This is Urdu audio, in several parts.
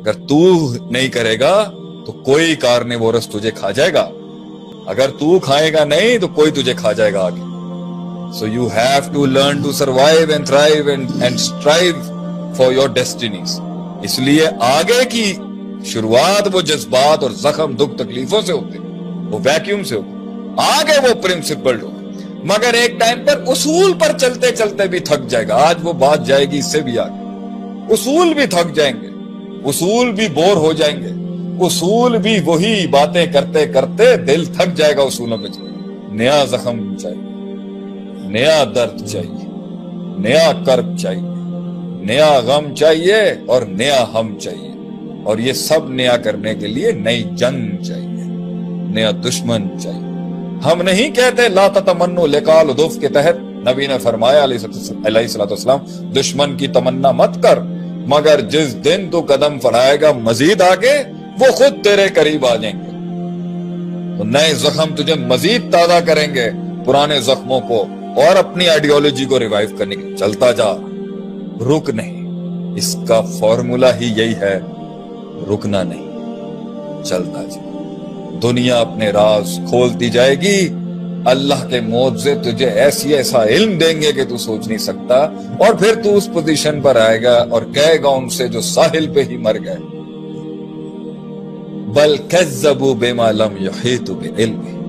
اگر تو نہیں کرے گا تو کوئی کارنیورس تجھے کھا جائے گا، اگر تو کھائے گا نہیں تو کوئی تجھے کھا جائے گا آگے. So you have to learn to survive and thrive and strive for your destinies. اس لیے آگے کی شروعات وہ جذبات اور زخم دکھ تکلیفوں سے ہوتے، وہ ویکیوم سے ہوتے، آگے وہ پرنسپل ہوتے. مگر ایک ٹائم پر اصول پر چلتے چلتے بھی تھک جائے گا. آج وہ بات جائے گی اس سے بھی آگے. اصول بھی تھک جائیں گے، اصول بھی بور ہو جائیں گے، اصول بھی وہی باتیں کرتے کرتے دل تھک جائے گا اصولوں پہ. نیا زخم چاہیے، نیا درد چاہیے، نیا کرب چاہیے، نیا غم چاہیے اور نیا ہم چاہیے. اور یہ سب نیا کرنے کے لیے نئی جنگ چاہیے، نیا دشمن چاہیے. ہم نہیں کہتے لا تتمنوا لقاء العدو کے تحت نبی نے فرمایا علیہ السلام دشمن کی تمنا مت کر، مگر جس دن تو قدم بڑھائے گا مزید آگے وہ خود تیرے قریب آ جائیں گے. تو نئے زخم تجھے مزید تازہ کریں گے پرانے زخموں کو اور اپنی آئیڈیالوجی کو ریوائیو کرنے کے. چلتا جا، رک نہیں. اس کا فارمولا ہی یہی ہے، رکنا نہیں، چلتا جا. دنیا اپنے راز کھولتی جائے گی، اللہ کے معجزے تجھے ایسا علم دیں گے کہ تو سوچ نہیں سکتا. اور پھر تو اس پوزیشن پر آئے گا اور کہے گا ان سے جو ساحل پہ ہی مر گئے، بل کذبوا بما لم یحیطوا بعلمہ،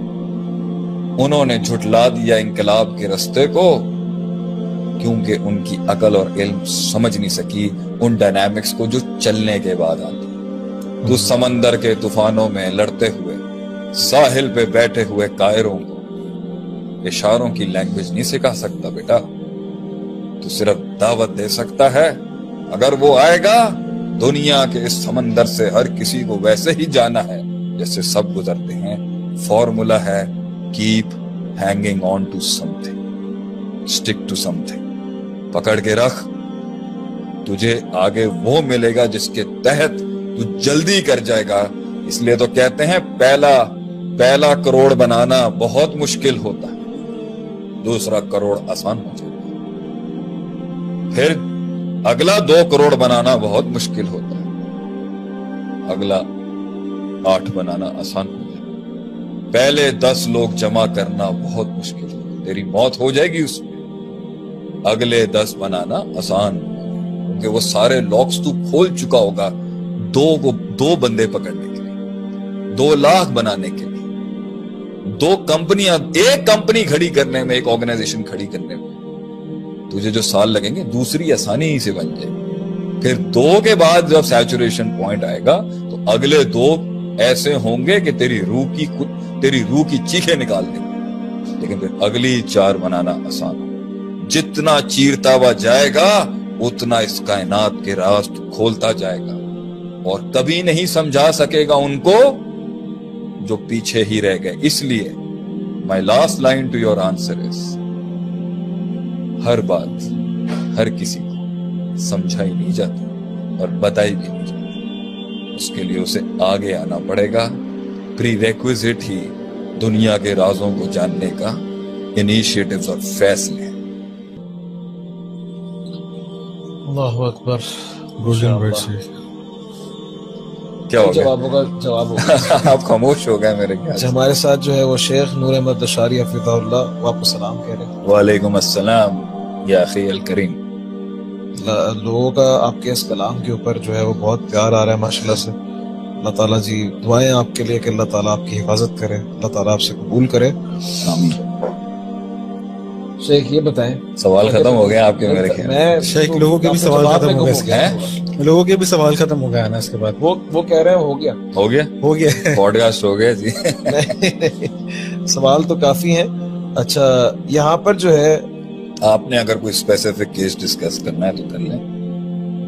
انہوں نے جھٹلا دیا انقلاب کے رستے کو کیونکہ ان کی عقل اور علم سمجھ نہیں سکی ان ڈائنامکس کو جو چلنے کے بعد آتی. تو سمندر کے طوفانوں میں لڑتے ہوئے ساحل پہ بیٹھے ہوئے قائروں کو اشاروں کی لینگویج نہیں سکھا سکتا بیٹا. تو صرف دعوت دے سکتا ہے. اگر وہ آئے گا دنیا کے اس سمندر سے ہر کسی کو ویسے ہی جانا ہے جیسے سب گزرتے ہیں. فارمولا ہے keep hanging on to something, stick to something. پکڑ کے رکھ، تجھے آگے وہ ملے گا جس کے تحت تو جلدی کر جائے گا. اس لیے تو کہتے ہیں پہلا کروڑ بنانا بہت مشکل ہوتا ہے، دوسرا کروڑ آسان ہو جائے گا. پھر اگلا 2 کروڑ بنانا بہت مشکل ہوتا ہے، اگلا 8 بنانا آسان ہو جائے گا. پہلے 10 لوگ جمع کرنا بہت مشکل ہوگا، تیری موت ہو جائے گی اس میں. اگلے 10 بنانا آسان ہوگا کیونکہ وہ سارے لاکس تو کھول چکا ہوگا. 2 بندے پکڑنے کے لیے، 2 لاکھ بنانے کے لیے، 2 کمپنیاں، ایک کمپنی کھڑی کرنے میں، ایک آرگنائزیشن کھڑی کرنے میں تجھے جو سال لگیں گے دوسری آسانی ہی سے بن جائے گی. پھر 2 کے بعد جب سیچوریشن پوائنٹ آئے گا تو اگلے 2 ایسے ہوں گے کہ تیری روح کی چیخیں نکال دیں گے. لیکن پھر اگلی 4 بنانا آسان ہو. جتنا چیرتا ہوا جائے گا اتنا اس کائنات کے راز کھولتا جائے گا اور کبھی نہیں سمجھا سکے گا ان کو جو پیچھے ہی رہ گئے. اس لیے my last line to your answer is ہر بات ہر کسی کو سمجھائی نہیں جاتی اور بتائی بھی نہیں جاتی. اس کے لیے اسے آگے آنا پڑے گا. پری ریکویزٹ ہی دنیا کے رازوں کو جاننے کا انیشیٹوز اور فیصلے. اللہ اکبر. کیا ہو گیا؟ جواب ہوگا. آپ خاموش ہو گئے میرے خیال سے. ہمارے ساتھ جو ہے وہ شیخ نور احمد اشعری حفظہ اللہ، وہ آپ کو سلام کہہ رہے ہیں. وعلیکم السلام یا اخی الکریم. لوگوں کا آپ کے اس کلام کے اوپر جو ہے وہ بہت پیار آ رہا ہے ماشاءاللہ سے. اللہ تعالیٰ جی دعائیں آپ کے لیے کہ اللہ تعالیٰ آپ کی حفاظت کرے، اللہ تعالیٰ آپ سے قبول کرے. آمین. شیخ یہ بتائیں، سوال ختم ہو گیا آپ کے میرے خیال میں. شیخ لوگوں کے بھی سوال ختم ہو گئے، لوگوں کے بھی سوال ختم ہو گیا نا اس کے بعد. وہ کہہ رہے ہیں ہو گیا پوڈ کاسٹ ہو گیا جی. سوال تو کافی ہیں. اچھا یہاں پر جو ہے آپ نے اگر کوئی اسپیسیفک کیس ڈسکس کرنا ہے تو کر لیں.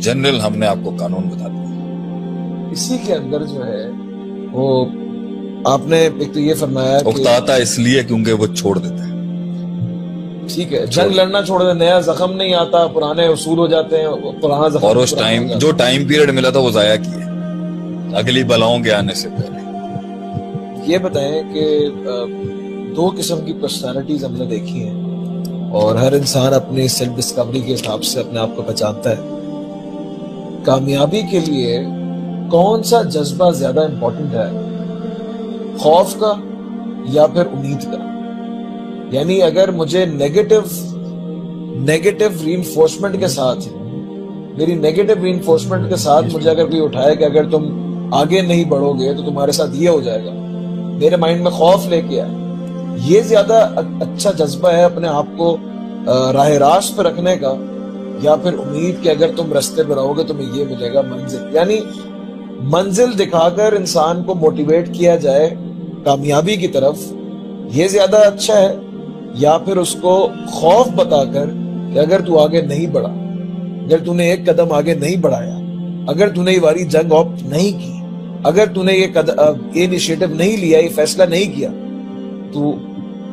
جنرل ہم نے آپ کو قانون بتا دیا. اسی کے اندر جو ہے وہ آپ نے ایک تو یہ فرمایا کہ اکتاتا اس لیے کیونکہ وہ چھوڑ دیتا ہے. ٹھیک ہے، جنگ لڑنا چھوڑ دے، نیا زخم نہیں آتا، پرانے اصول ہو جاتے ہیں، پرانا زخم. اور اس ٹائم جو ٹائم پیریڈ ملا تھا وہ ضائع کیا اگلی بلاؤں کے آنے سے پہلے. یہ بتائیں کہ 2 قسم کی پرسنالٹیز ہم نے دیکھی ہیں اور ہر انسان اپنی سیلف ڈسکوری کے حساب سے اپنے آپ کو پہچانتا ہے. کامیابی کے لیے کون سا جذبہ زیادہ امپورٹنٹ ہے، خوف کا یا پھر امید کا؟ یعنی اگر مجھے نیگیٹو ری انفورسمنٹ کے ساتھ، میری نیگیٹو ری انفورسمنٹ کے ساتھ مجھے اگر کوئی اٹھائے کہ اگر تم آگے نہیں بڑھو گے تو تمہارے ساتھ یہ ہو جائے گا، میرے مائنڈ میں خوف لے کے آئے، یہ زیادہ اچھا جذبہ ہے اپنے آپ کو راہ راست پہ رکھنے کا، یا پھر امید کہ اگر تم رستے پہ رہو گے تمہیں یہ ملے گا منزل؟ یعنی منزل دکھا کر انسان کو موٹیویٹ کیا جائے کامیابی کی طرف، یہ زیادہ اچھا ہے، یا پھر اس کو خوف بتا کر کہ اگر تو آگے نہیں بڑھا، اگر تو نے ایک قدم آگے نہیں بڑھایا، اگر تو نے یہ واری جنگ آپٹ نہیں کی، اگر تو نے یہ انیشیٹو نہیں لیا، یہ فیصلہ نہیں کیا، تو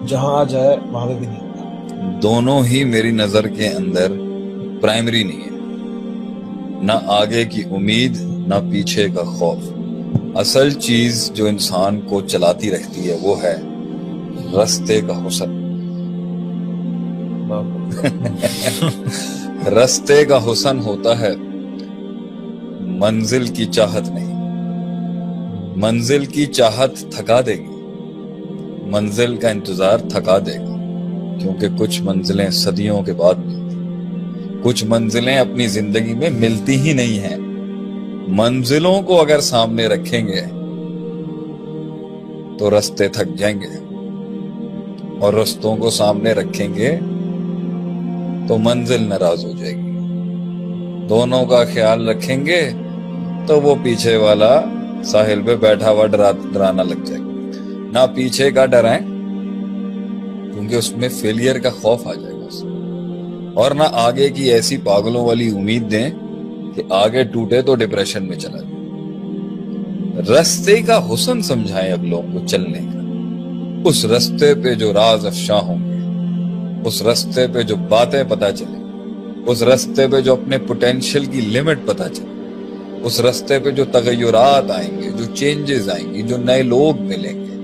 جہاں آ جائے وہاں پہ بھی نہیں ہوگا۔ دونوں ہی میری نظر کے اندر پرائمری نہیں ہے، نہ آگے کی امید نہ پیچھے کا خوف۔ اصل چیز جو انسان کو چلاتی رہتی ہے وہ ہے رستے کا حسن۔ رستے کا حسن ہوتا ہے، منزل کی چاہت نہیں۔ منزل کی چاہت تھکا دے گی، منزل کا انتظار تھکا دے گا، کیونکہ کچھ منزلیں صدیوں کے بعد ملتی، کچھ منزلیں اپنی زندگی میں ملتی ہی نہیں ہیں۔ منزلوں کو اگر سامنے رکھیں گے تو رستے تھک جائیں گے، اور رستوں کو سامنے رکھیں گے تو منزل ناراض ہو جائے گی۔ دونوں کا خیال رکھیں گے تو وہ پیچھے والا ساحل پہ بیٹھا ہوا ڈرانا لگ جائے گا۔ نہ پیچھے کا ڈرائیں کیونکہ اس میں فیلئر کا خوف آ جائے گا، اور نہ آگے کی ایسی پاگلوں والی امید دیں کہ آگے ٹوٹے تو ڈپریشن میں چلا جائے۔ رستے کا حسن سمجھائیں اگلوں کو چلنے کا، اس رستے پہ جو راز افشاں ہوں گے، اس رستے پہ جو باتیں پتہ چلیں، اس رستے پہ جو اپنے پوٹینشل کی لمٹ پتہ چلے، اس رستے پہ جو تغیرات آئیں گے، جو چینجز آئیں گی، جو نئے لوگ ملیں گے،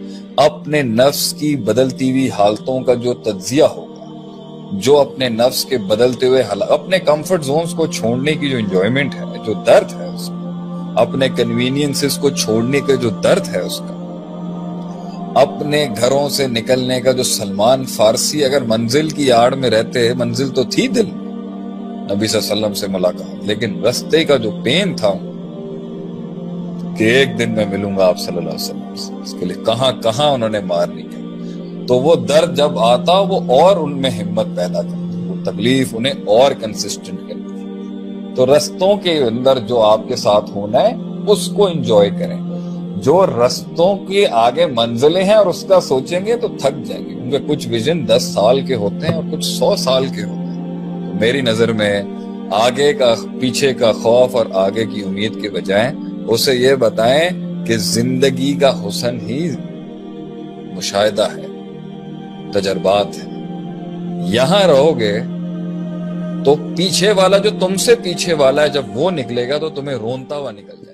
اپنے نفس کی بدلتی ہوئی حالتوں کا جو تجزیہ ہوگا، جو اپنے نفس کے بدلتے ہوئے حالات، اپنے کمفرٹ زونز کو چھوڑنے کی جو انجوائمنٹ ہے، جو درد ہے اس کا، اپنے کنوینئنسز کو چھوڑنے کے جو درد ہے اس کا، اپنے گھروں سے نکلنے کا جو سلمان فارسی اگر منزل کی آڑ میں رہتے، منزل تو تھی دل میں، نبی صلی اللہ علیہ وسلم سے ملاقات، لیکن رستے کا جو پین تھا کہ ایک دن میں ملوں گا آپ صلی اللہ علیہ وسلم سے، اس کے لیے کہاں کہاں انہوں نے مار نکلی، تو وہ درد جب آتا وہ اور ان میں ہمت پیدا کرتی، وہ تکلیف انہیں اور کنسسٹنٹ کرتی۔ تو رستوں کے اندر جو آپ کے ساتھ ہونا ہے اس کو انجوائے کریں۔ جو رستوں کے آگے منزلیں ہیں اور اس کا سوچیں گے تو تھک جائیں گے، کیونکہ کچھ ویژن 10 سال کے ہوتے ہیں اور کچھ 100 سال کے ہوتے ہیں۔ تو میری نظر میں آگے کا پیچھے کا خوف اور آگے کی امید کے بجائے اسے یہ بتائیں کہ زندگی کا حسن ہی مشاہدہ ہے، تجربات ہے۔ یہاں رہو گے تو پیچھے والا جو تم سے پیچھے والا ہے جب وہ نکلے گا تو تمہیں رونتا ہوا نکل جائے گا۔